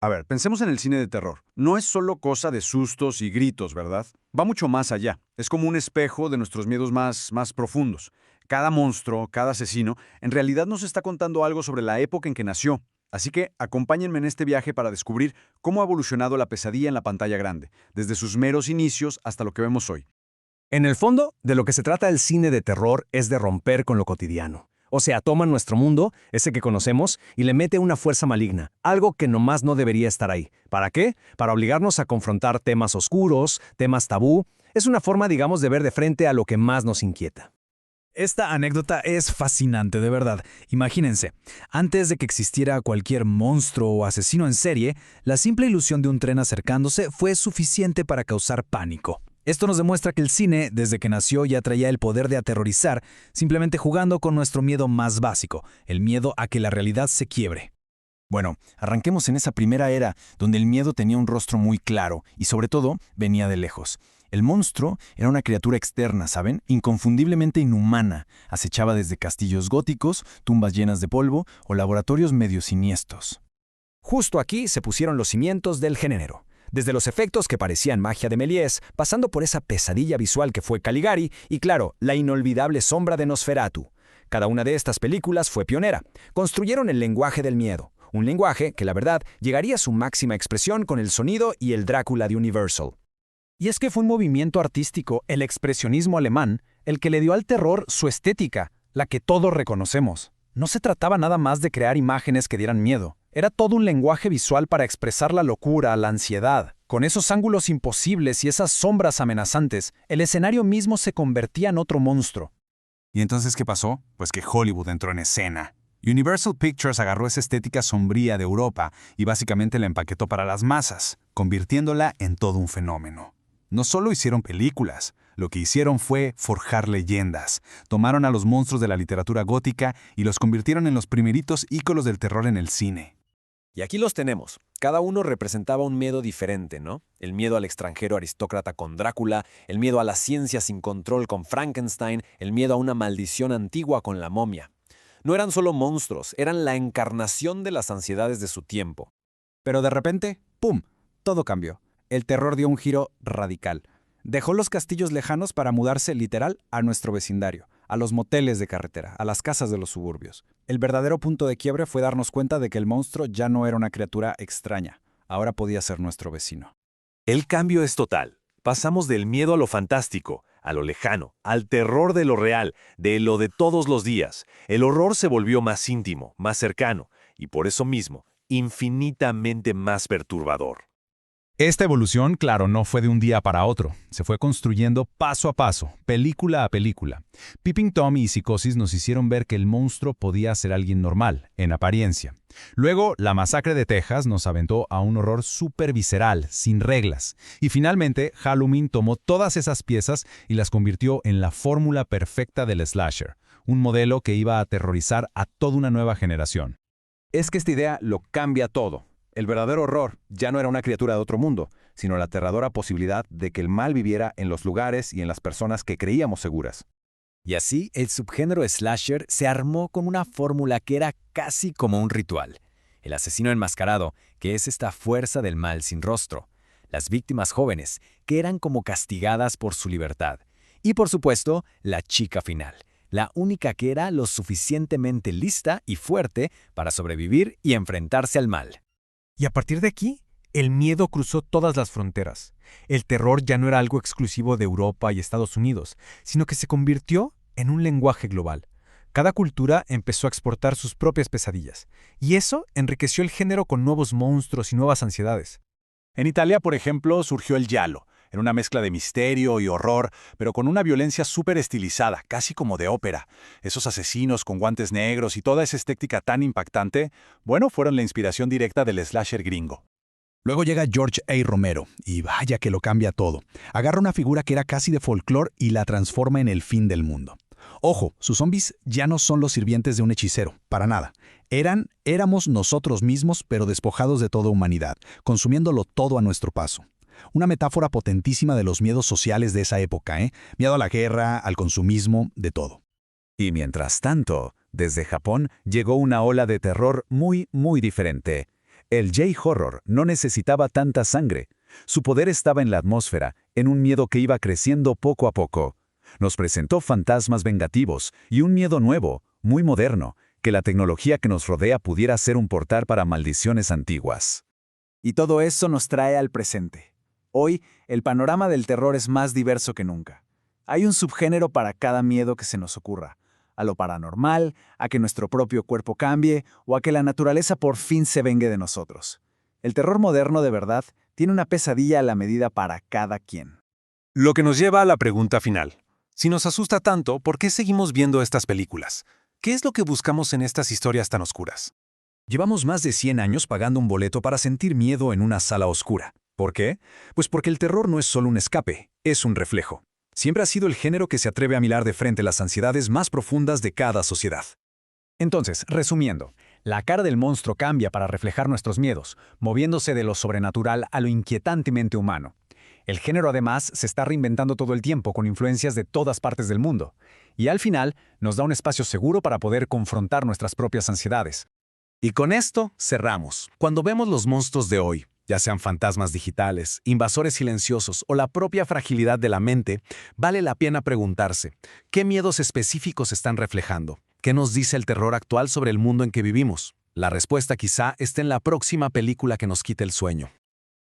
A ver, pensemos en el cine de terror. No es solo cosa de sustos y gritos, ¿verdad? Va mucho más allá. Es como un espejo de nuestros miedos más profundos. Cada monstruo, cada asesino, en realidad nos está contando algo sobre la época en que nació. Así que acompáñenme en este viaje para descubrir cómo ha evolucionado la pesadilla en la pantalla grande, desde sus meros inicios hasta lo que vemos hoy. En el fondo, de lo que se trata el cine de terror es de romper con lo cotidiano. O sea, toma nuestro mundo, ese que conocemos, y le mete una fuerza maligna, algo que nomás no debería estar ahí. ¿Para qué? Para obligarnos a confrontar temas oscuros, temas tabú. Es una forma, digamos, de ver de frente a lo que más nos inquieta. Esta anécdota es fascinante, de verdad. Imagínense, antes de que existiera cualquier monstruo o asesino en serie, la simple ilusión de un tren acercándose fue suficiente para causar pánico. Esto nos demuestra que el cine, desde que nació, ya traía el poder de aterrorizar, simplemente jugando con nuestro miedo más básico, el miedo a que la realidad se quiebre. Bueno, arranquemos en esa primera era, donde el miedo tenía un rostro muy claro y sobre todo venía de lejos. El monstruo era una criatura externa, ¿saben? Inconfundiblemente inhumana. Acechaba desde castillos góticos, tumbas llenas de polvo o laboratorios medio siniestros. Justo aquí se pusieron los cimientos del género. Desde los efectos que parecían magia de Méliès, pasando por esa pesadilla visual que fue Caligari y, claro, la inolvidable sombra de Nosferatu. Cada una de estas películas fue pionera. Construyeron el lenguaje del miedo. Un lenguaje que, la verdad, llegaría a su máxima expresión con el sonido y el Drácula de Universal. Y es que fue un movimiento artístico, el expresionismo alemán, el que le dio al terror su estética, la que todos reconocemos. No se trataba nada más de crear imágenes que dieran miedo. Era todo un lenguaje visual para expresar la locura, la ansiedad. Con esos ángulos imposibles y esas sombras amenazantes, el escenario mismo se convertía en otro monstruo. ¿Y entonces qué pasó? Pues que Hollywood entró en escena. Universal Pictures agarró esa estética sombría de Europa y básicamente la empaquetó para las masas, convirtiéndola en todo un fenómeno. No solo hicieron películas, lo que hicieron fue forjar leyendas. Tomaron a los monstruos de la literatura gótica y los convirtieron en los primeritos íconos del terror en el cine. Y aquí los tenemos. Cada uno representaba un miedo diferente, ¿no? El miedo al extranjero aristócrata con Drácula, el miedo a la ciencia sin control con Frankenstein, el miedo a una maldición antigua con la momia. No eran solo monstruos, eran la encarnación de las ansiedades de su tiempo. Pero de repente, ¡pum!, todo cambió. El terror dio un giro radical. Dejó los castillos lejanos para mudarse literal a nuestro vecindario, a los moteles de carretera, a las casas de los suburbios. El verdadero punto de quiebre fue darnos cuenta de que el monstruo ya no era una criatura extraña, ahora podía ser nuestro vecino. El cambio es total. Pasamos del miedo a lo fantástico, a lo lejano, al terror de lo real, de lo de todos los días. El horror se volvió más íntimo, más cercano, y por eso mismo, infinitamente más perturbador. Esta evolución, claro, no fue de un día para otro. Se fue construyendo paso a paso, película a película. Peeping Tom y Psicosis nos hicieron ver que el monstruo podía ser alguien normal, en apariencia. Luego, La Masacre de Texas nos aventó a un horror súper visceral, sin reglas. Y finalmente, Halloween tomó todas esas piezas y las convirtió en la fórmula perfecta del slasher, un modelo que iba a aterrorizar a toda una nueva generación. Es que esta idea lo cambia todo. El verdadero horror ya no era una criatura de otro mundo, sino la aterradora posibilidad de que el mal viviera en los lugares y en las personas que creíamos seguras. Y así, el subgénero slasher se armó con una fórmula que era casi como un ritual. El asesino enmascarado, que es esta fuerza del mal sin rostro. Las víctimas jóvenes, que eran como castigadas por su libertad. Y por supuesto, la chica final, la única que era lo suficientemente lista y fuerte para sobrevivir y enfrentarse al mal. Y a partir de aquí, el miedo cruzó todas las fronteras. El terror ya no era algo exclusivo de Europa y Estados Unidos, sino que se convirtió en un lenguaje global. Cada cultura empezó a exportar sus propias pesadillas, y eso enriqueció el género con nuevos monstruos y nuevas ansiedades. En Italia, por ejemplo, surgió el giallo. Era una mezcla de misterio y horror, pero con una violencia súper estilizada, casi como de ópera. Esos asesinos con guantes negros y toda esa estética tan impactante, bueno, fueron la inspiración directa del slasher gringo. Luego llega George A. Romero, y vaya que lo cambia todo. Agarra una figura que era casi de folclore y la transforma en el fin del mundo. Ojo, sus zombies ya no son los sirvientes de un hechicero, para nada. Éramos nosotros mismos, pero despojados de toda humanidad, consumiéndolo todo a nuestro paso. Una metáfora potentísima de los miedos sociales de esa época, ¿eh? Miedo a la guerra, al consumismo, de todo. Y mientras tanto, desde Japón llegó una ola de terror muy diferente. El J-horror no necesitaba tanta sangre. Su poder estaba en la atmósfera, en un miedo que iba creciendo poco a poco. Nos presentó fantasmas vengativos y un miedo nuevo, muy moderno, que la tecnología que nos rodea pudiera ser un portal para maldiciones antiguas. Y todo eso nos trae al presente. Hoy, el panorama del terror es más diverso que nunca. Hay un subgénero para cada miedo que se nos ocurra. A lo paranormal, a que nuestro propio cuerpo cambie o a que la naturaleza por fin se vengue de nosotros. El terror moderno de verdad tiene una pesadilla a la medida para cada quien. Lo que nos lleva a la pregunta final. Si nos asusta tanto, ¿por qué seguimos viendo estas películas? ¿Qué es lo que buscamos en estas historias tan oscuras? Llevamos más de 100 años pagando un boleto para sentir miedo en una sala oscura. ¿Por qué? Pues porque el terror no es solo un escape, es un reflejo. Siempre ha sido el género que se atreve a mirar de frente las ansiedades más profundas de cada sociedad. Entonces, resumiendo, la cara del monstruo cambia para reflejar nuestros miedos, moviéndose de lo sobrenatural a lo inquietantemente humano. El género además se está reinventando todo el tiempo con influencias de todas partes del mundo. Y al final nos da un espacio seguro para poder confrontar nuestras propias ansiedades. Y con esto cerramos. Cuando vemos los monstruos de hoy, ya sean fantasmas digitales, invasores silenciosos o la propia fragilidad de la mente, vale la pena preguntarse, ¿qué miedos específicos están reflejando? ¿Qué nos dice el terror actual sobre el mundo en que vivimos? La respuesta quizá esté en la próxima película que nos quite el sueño.